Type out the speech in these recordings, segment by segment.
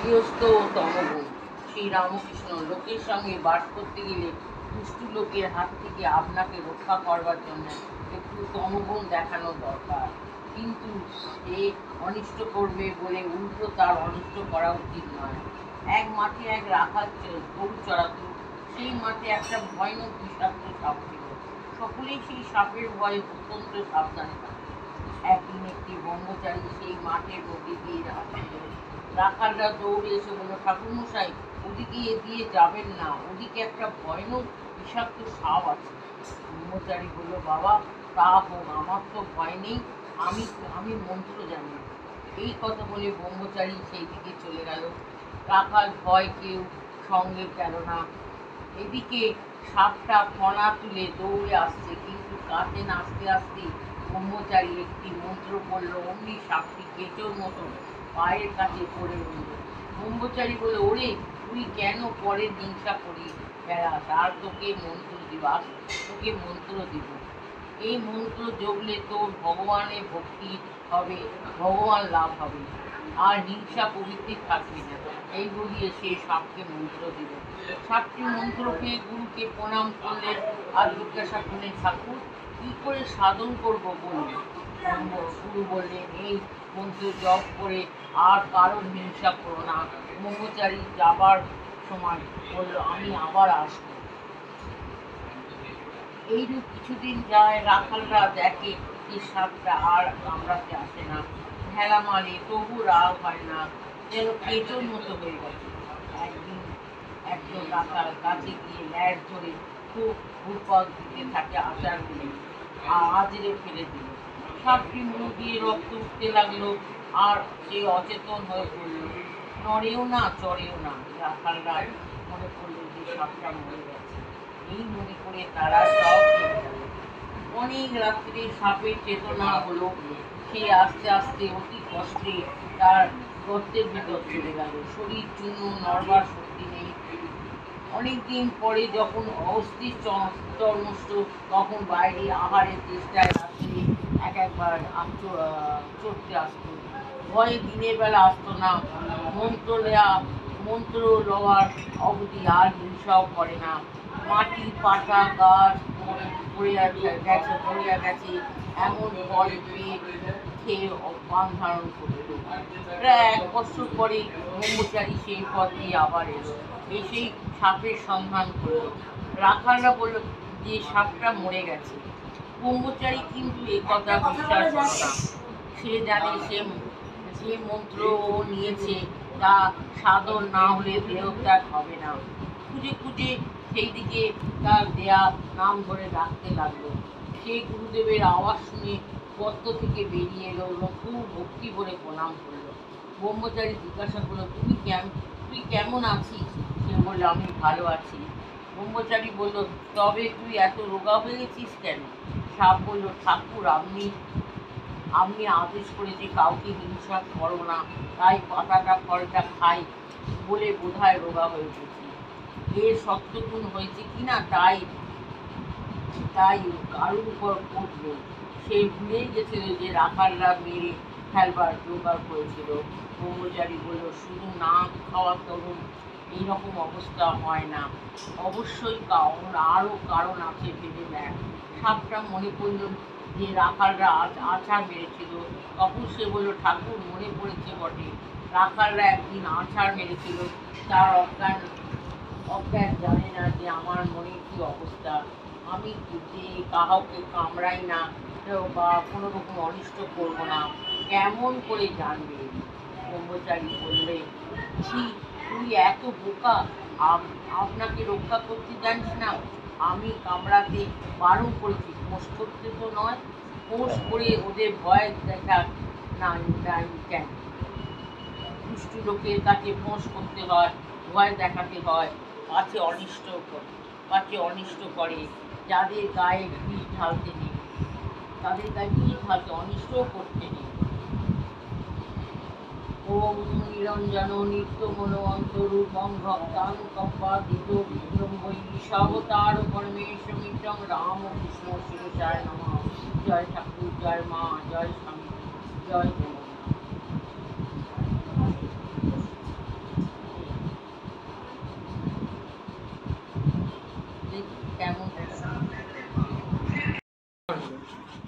গৃহস্থ ও তমগুণ। শ্রীরামকৃষ্ণ লোকের সঙ্গে বাস করতে গেলে দুষ্টু লোকের হাত থেকে আপনাকে রক্ষা করবার জন্য একটু তমগুণ দেখানো দরকার, কিন্তু সে অনিষ্ট করবে বলে উল্টো তার অনিষ্ট করা উচিত নয়। এক মাঠে এক রাখাল গরু চড়াত। সেই মাঠে একটা ভয়ানক বিষাক্ত সাপ ছিল। সকলেই সেই সাপের ভয়ে অত্যন্ত সাবধানে থাকে। একদিন একটি ব্রহ্মচারী সেই মাঠের মধ্যে দিয়ে যাচ্ছিল। রাখালরা দৌড়ে এসে বলল, ঠাকুরমশাই, ওদিকে দিয়ে যাবেন না, ওদিকে একটা ভয়ানক বিষাক্ত সাপ আছে। ব্রহ্মচারী বলল, বাবা, তা হোক, আমার তো ভয় নেই, আমি আমি মন্ত্র জানি। এই কথা বলে ব্রহ্মচারী সেই দিকে চলে গেল। রাখাল ভয় কেউ সঙ্গে গেল না। এদিকে সাপটা ফনা তুলে দৌড়ে আসছে, কিন্তু কাছে আসতে আসতে ব্রহ্মচারী একটি মন্ত্র পড়ল, অমনি সাপটি কেঁচোর মতো পায়ের কাছে পড়ে রইল। ব্রহ্মচারী বলে, ওরে, তুই কেন পরের হিংসা করি বেড়াস? আর তোকে মন্ত্র দিব। এই মন্ত্র জপলে তোর ভগবানের ভক্তি হবে, ভগবান লাভ হবে, আর হিংসা প্রবৃত্তি থাকবে না। এই বলিয়ে সে সাপকে মন্ত্র দিল। সাপটি মন্ত্র পেয়ে গুরুকে প্রণাম করলেন আর জিজ্ঞাসা করলেন, ঠাকুর, কি করে সাধন করবো বলুন? গুরু বললেন, এই মন্ত্র জপ করে আর কারো হিংসা করো না। ব্রহ্মচারী যাবার সময় বলল, আমি আবার আসবো। এইরূপ কিছুদিন যায়। রাখালরা দেখে যে সাপটা আর কামড়াতে আসে না, ভেলা মারে, তবু রাগ হয় না, যেন কেঁচোর মতো হয়ে গেছে। একদিন একজন রাখাল কাছে গিয়ে ল্যাট ধরে খুব ঘুরপাক দিতে থাকে, আচার দিলে আজরে ফেলে দিল। সাপটি মুখ দিয়ে রক্ত উঠতে লাগলো, আর সে অচেতন হয়ে পড়ল, নড়েও না, চড়েও না। রাখালরা মনে করলো যে সাপটা মরে গেছে। এই মনে করে তারা সব চলে গেল। অনেক রাত্রে সাপের চেতনা হলো। সে আস্তে আস্তে অতি কষ্টে তার গর্তের ভিতর চলে গেল। শরীর চূর্ণ, নড়বার শক্তি নেই। অনেকদিন পরে যখন অস্থির চর্মষ্ট, তখন বাইরে আহারের চেষ্টায় রাত্রে একবার চড়তে আসতো। ভয়ে দিনের বেলা আসতো না। মন্ত্র লওয়ার অবধি আর হিংসাও করে না। মাটি, পাতা, গাছ পড়িয়া গেছে এমন ফল পেয়ে খেয়ে পান ধারণ করত। প্রায় 1 বছর পরে ব্রহ্মচারী সেই পথ দিয়ে আবার এলো, এসেই সাপের সন্ধান করলো। রাখালরা বলল যে সাপটা মরে গেছে। ব্রহ্মচারী কিন্তু এ কথা বিশ্বাস করল না। সে জানে যে মন্ত্র ও নিয়েছে তা সাধন না হলে দেহত্যাগ হবে না। খুঁজে খুঁজে সেই দিকে তার দেয়া নাম ধরে ডাকতে লাগলো। সেই গুরুদেবের আওয়াজ শুনে গর্ত থেকে বেরিয়ে এলো এবং খুব ভক্তি ভরে প্রণাম করলো। ব্রহ্মচারী জিজ্ঞাসা করলো, তুই কেমন আছিস? সে বলল, আমি ভালো আছি। ব্রহ্মচারী বলল, তবে তুই এত রোগা হয়ে গেছিস কেন? সাপ বলল, ঠাকুর, আপনি আদেশ করেছে কাউকে হিংসা করো না, তাই পাতাটা ফলটা খাই বলে বোধহয় রোগা হয়ে উঠেছি। এর সত্যগুণ হয়েছে কিনা তাই কারুর উপর পড়লো। সে ভুলেই গেছিল যে রাখালরা মেরে ফেলবার জোগাড় করেছিল। ব্রহ্মচারী বলল, শুধু না খাওয়া তরুণ এইরকম অবস্থা হয় না, অবশ্যই আরও কারণ আছে, ভেবে দেখ। সাপটা মনে পড়ল যে রাখালরা আছাড় মেরেছিল। তখন সে বলল, ঠাকুর, মনে পড়েছে বটে, রাখালরা একদিন আছাড় মেরেছিল। তার অজ্ঞান জানে না যে আমার মনে কি অবস্থা। আমি যে কাউকে কামড়াই না বা কোনো রকম অনিষ্ট করবো না, কেমন করে জানবে? ব্রহ্মচারী বললে, ছি, তুই এত বোকা, আপনাকে রক্ষা করতে জানিস না? আমি কামড়াতে বারণ করেছি, ফোঁস করতে তো নয়। ফোঁস করে ওদের ভয় দেখা না কেন? দুষ্টু লোকের কাছে ফোঁস করতে হয়, ভয় দেখাতে হয়, পাছে অনিষ্ট করে। যাদের গায়ে বিষ ঢালতে নেই, অনিষ্টও করতে নেই। ওম নিরঞ্জন নিত্যমনোন্তরূপং ভক্তানুকম্পাদিত বিজৃম্ভৈ ঈশাবতার পরমেশ্বমিত্যং রামকৃষ্ণ শিরসায় নমঃ। জয় ঠাকুর, জয় মা, জয় স্বামী, জয় জগন্নাথ।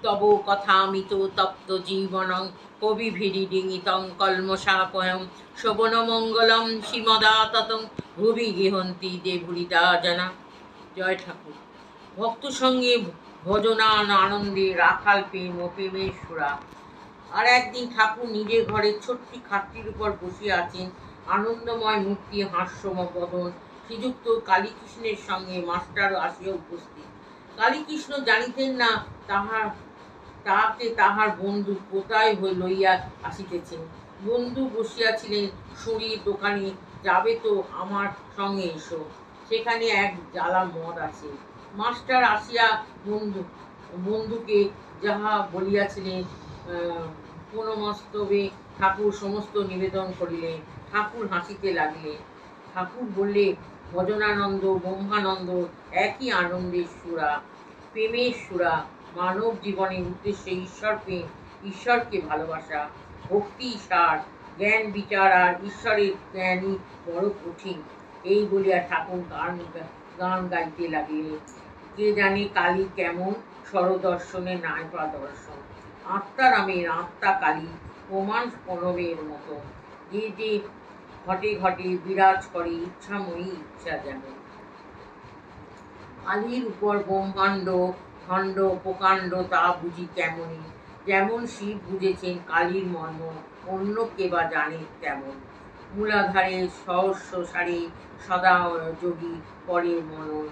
তব কথামিত তপ্ত জীবনং কবিভিরিডিঙিতং কল্মষাপয়ং শোভনমঙ্গলম শ্রীমদাততং ভুবি গৃহন্তি দেবুরিতা জানা। জয় ঠাকুর। ভক্ত সঙ্গে ভজনান আনন্দে রাখাল প্রেম ও প্রেমের সুরা। আর একদিন ঠাকুর নিজের ঘরের ছোট্ট খাটটির উপর বসে আছেন, আনন্দময় মূর্তি, হাস্যময় বদন। শ্রীযুক্ত কালীকৃষ্ণের সঙ্গে মাস্টারও আসিয়া উপস্থিত। কালীকৃষ্ণ জানিতেন না তাহাকে তাহার বন্ধু কোথায় লইয়া আসিতেছেন। বন্ধু বসিয়াছিলেন সুরির দোকানে। যাবে তো আমার সঙ্গে এসো, সেখানে এক জ্বালা মদ আছে। মাস্টার আসিয়া বন্ধুকে যাহা বলিয়াছিলেন পুনমস্তবে ঠাকুর সমস্ত নিবেদন করিলেন। ঠাকুর হাসিতে লাগলেন। ঠাকুর বললে, ভজনানন্দ ব্রহ্মানন্দ একই আনন্দের সুরা, প্রেমের সুরা। মানব জীবনের উদ্দেশ্যে ঈশ্বর প্রেম, ঈশ্বরকে ভালোবাসা, ভক্তি সার, জ্ঞান বিচার আর ঈশ্বরের জ্ঞানই বড় কঠিন। এই বলিয়া ঠাকুর গান গাইতে লাগলেন। কে জানে কালী কেমন, স্বরদর্শনে নায়কা দর্শন। আত্মারামের আত্মা কালী, প্রমাণ প্রণবের মতো। যে যে ঘটে ঘটে বিরাজ করে ইচ্ছাময়ী, ইচ্ছা যেমন। কালীর উপর ব্রহ্মাণ্ড খণ্ড প্রকাণ্ড, তা বুঝি কেমনই। যেমন শিব বুঝেছেন কালীর মর্ম, অন্য কে বা জানে তেমন। মূলাধারে সহস্র সারে সদা যোগী পরে মনন।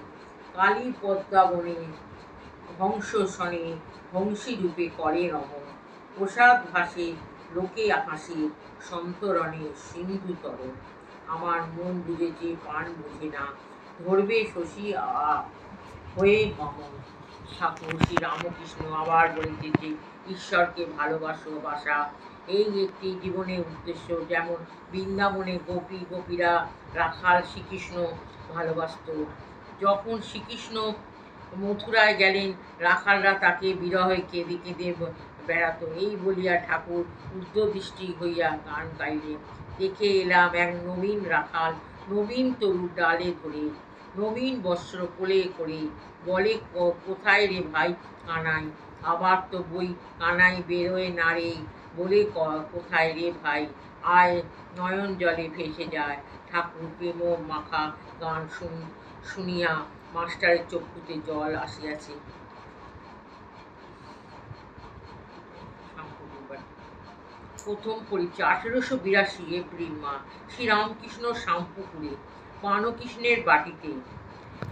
কালী পদ্মাবনে হংস শনে, হংসী রূপে করে রমণ। প্রসাদ ভাসে লোকে হাসে, সন্তরণে সিন্ধু তরণ। আমার মন বুঝেছে প্রাণ বুঝে না, ধরবে শশী হয়ে অমন। ঠাকুর শ্রী রামকৃষ্ণ আবার বলিতেছে, ঈশ্বরকে ভালোবাসা এই একটি জীবনের উদ্দেশ্য। যেমন বৃন্দাবনে গোপীরা রাখাল শ্রীকৃষ্ণ ভালোবাসত। যখন শ্রীকৃষ্ণ মথুরায় গেলেন, রাখালরা তাকে বিরহে কেঁদে কেঁদে বেড়াত। এই বলিয়া ঠাকুর ঊর্ধ্বদৃষ্টি হইয়া গান গাইলেন। দেখে এলাম এক নবীন রাখাল, নবীন তরুর ডালে ধরে, নবীন বস্ত্র কোলে করে। বলে, কোথায় রে ভাই কানাই? আবার তো বই কানাই বেরোয় না রে। বলে, কোথায় রে ভাই, আয় নয়ন জলে ভেসে যায়। ঠাকুর প্রেম মাখা গান শুনিয়া মাস্টারের চক্ষুতে জল আসিয়াছে। প্রথম পরিচয় 1882 এপ্রিল মাস, শ্রীরামকৃষ্ণ শ্যামপুকুরে, পানকৃষ্ণের বাটিতে।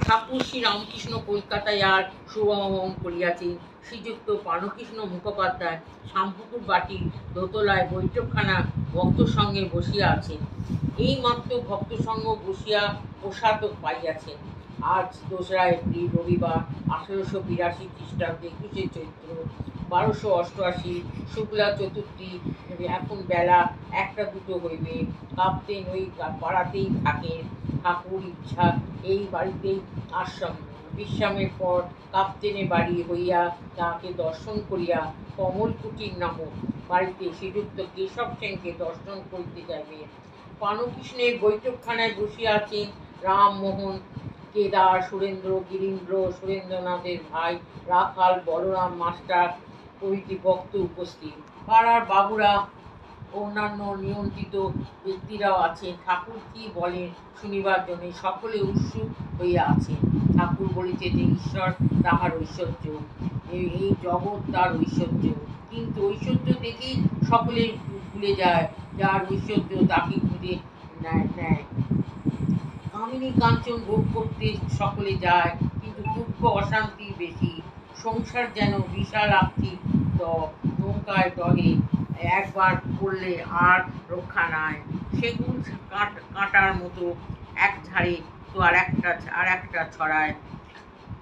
ঠাকুর শ্রীরামকৃষ্ণ কলকাতায় আর শুভভ্রমণ করিয়াছেন। শ্রীযুক্ত পানকৃষ্ণ মুখোপাধ্যায় শ্যামপুকুর বাটির দোতলায় বৈঠকখানা ভক্ত সঙ্গে বসিয়া আছেন। এইমাত্র ভক্ত সঙ্গ বসিয়া প্রসাদ পাইয়াছেন। আজ 2রা এপ্রিল রবিবার, 1882 খ্রিস্টাব্দে 21শে চৈত্র, 1288 শুক্লা চতুর্থী। এখন বেলা 1টা-2টো হইবে। কাপ্তেন ওই পাড়াতেই থাকেন। ঠাকুর ইচ্ছা এই বাড়িতেই বিশ্রামের পর কাপ্তেনের বাড়ি হইয়া তাহাকে দর্শন করিয়া কমলকুটির নামক বাড়িতে শ্রীযুক্ত কেশব সেনকে দর্শন করিতে যাইবে। পানকৃষ্ণের বৈঠকখানায় বসিয়া আছেন রামমোহন, কেদার, সুরেন্দ্র, গিরীন্দ্র, সুরেন্দ্রনাথের ভাই রাখাল, বলরাম মাস্টার প্রভৃতি ভক্ত উপস্থিত। পাড়ার বাবুরা, অন্যান্য নিয়ন্ত্রিত ব্যক্তিরাও আছেন। ঠাকুর কি বলেন শুনিবার জন্য সকলে উৎসুক হইয়া আছেন। ঠাকুর বলিতে যে ঈশ্বর তাহার ঐশ্বর্য, এই জগৎ তার ঐশ্বর্য। কিন্তু ঐশ্বর্য দেখেই সকলে ভুলে যায় যার ঐশ্বর্য তাকে খুঁজে নেয়। কামিনী কাঞ্চন ভোগ করতে সকলে যায়, কিন্তু দুঃখ অশান্তি বেশি। সংসার যেন বিশাল আর্থিক নৌকায় দহে, একবার পড়লে আর রক্ষা নাই। সেগুন কাঁটার মতো এক ঝাড়ে তো আর একটা ছড়ায়।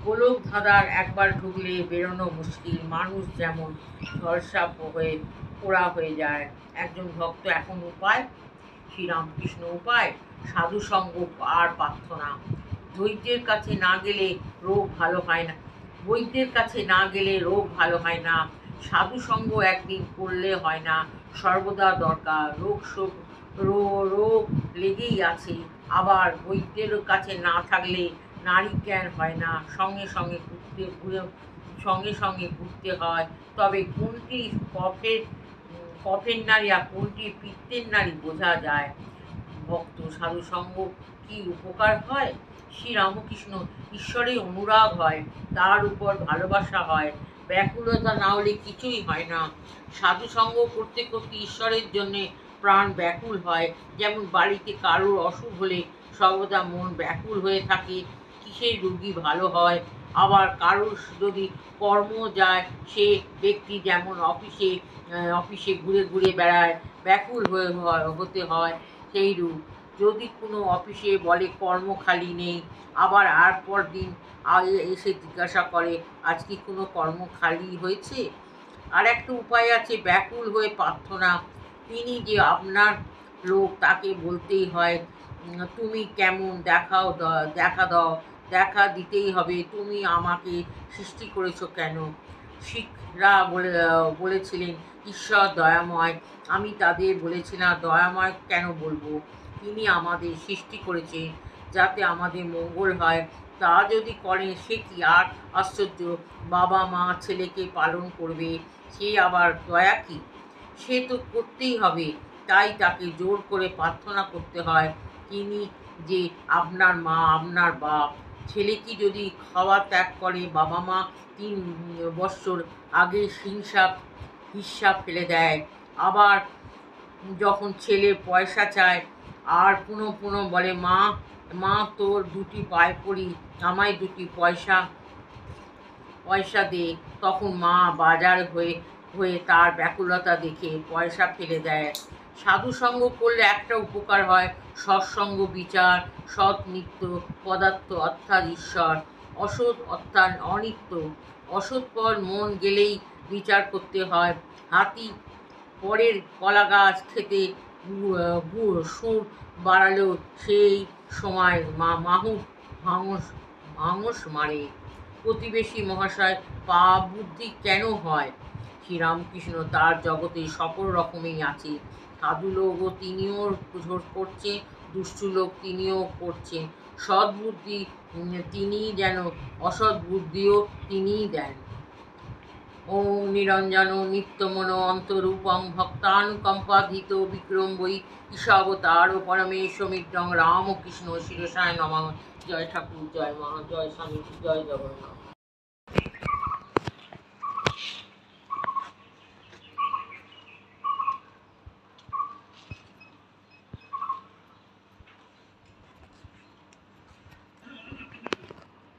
গোলক ধাঁধার একবার ঢুকলে বেরোনো মুশকিল। মানুষ যেমন ঝলসা হয়ে পোড়া হয়ে যায়। একজন ভক্ত এখন উপায়, শ্রীরামকৃষ্ণ উপায়, সাধুসঙ্গ আর পার্থ না। ধৈর্যের কাছে না গেলে রোগ ভালো হয় না। বৈদ্যের কাছে না গেলে রোগ ভালো হয় না। সাধুসঙ্গ একদিন করলে হয় না, সর্বদা দরকার। রোগ লেগেই আছে। আবার বৈদ্যের কাছে না থাকলে নারী জ্ঞান হয় না, সঙ্গে সঙ্গে সঙ্গে সঙ্গে ঘুরতে হয়। তবে কোনটি কফের নারী আর কোনটি পিত্তের নারী বোঝা যায়। ভক্ত সাধুসঙ্গ কি উপকার হয়? শ্রীরামকৃষ্ণ ঈশ্বরের অনুরাগ হয়, তার উপর ভালোবাসা হয়, ব্যাকুলতা না হলে কিছুই হয় না। সাধুসঙ্গ করতে করতে ঈশ্বরের জন্যে প্রাণ ব্যাকুল হয়। যেমন বাড়িতে কারোর অসুখ হলে সর্বদা মন ব্যাকুল হয়ে থাকে, কিসের রোগী ভালো হয়। আবার কারোর যদি কর্ম যায়, সে ব্যক্তি যেমন অফিসে ঘুরে ঘুরে বেড়ায়, ব্যাকুল হতে হয় সেইরূপ। যদি কোনো অফিসে বলে কর্ম খালি নেই, আবার আর পর দিন এসে জিজ্ঞাসা করে আজ কি কোনো কর্ম খালি হয়েছে। আর একটা উপায় আছে, ব্যাকুল হয়ে প্রার্থনা। তিনি যে আপনার লোক, তাকে বলতেই হয় তুমি কেমন, দেখা দাও, দেখা দিতেই হবে। তুমি আমাকে সৃষ্টি করেছো কেন? শিখরা বলেছিলেন ঈশ্বর দয়াময়। আমি তাদের বলেছিলাম দয়াময় কেন বলবো? তিনি আমাদের সৃষ্টি করেছেন যাতে আমাদের মঙ্গল হয়। তা যদি করেন সে কি আর আশ্চর্য? বাবা মা ছেলেকে পালন করবে, সে আবার দয়া কি? সে তো করতেই হবে, তাই তাকে জোর করে প্রার্থনা করতে হয়। তিনি যে আপনার মা, আপনার বাপ। ছেলে কি যদি খাওয়া ত্যাগ করে, বাবা মা 3 বৎসর আগে হিসাব ফেলে দেয়। আবার যখন ছেলে পয়সা চায় আর পুনঃ বলে মা তোর 2টি পায়ে পড়ি, আমায় 2টি পয়সা দে, তখন মা বাজার হয়ে তার ব্যাকুলতা দেখে পয়সা ফেলে দেয়। সাধুসঙ্গ করলে একটা উপকার হয়, সৎসঙ্গ, বিচার, সৎ নিত্য পদার্থ অর্থাৎ ঈশ্বর, অসৎ অর্থাৎ অনিত্য। অসৎ পর মন গেলেই বিচার করতে হয়। হাতি পরের কলা গাছ খেতে সুর বাড়ালেও সেই সময় ভাঙস মারে। প্রতিবেশী মহাশয় পাপ বুদ্ধি কেন হয়? শ্রীরামকৃষ্ণ তার জগতে সকল রকমেই আছে। সাধু লোকও তিনিও করছেন, দুষ্টু লোক তিনিও করছেন। সৎ বুদ্ধি তিনিই যেন, অসৎ বুদ্ধিও তিনিই দেন। ওম নিরঞ্জন নিত্যমন অন্তরূপং ভক্তানুকম্পাধীত বিক্রমবৈ ঈশাবতার পরমেশ্বমিত্রং রামকৃষ্ণ শিরসায় নমঃ। জয় ঠাকুর, জয় মা, জয় স্বামী, জয় জগন্নাথ।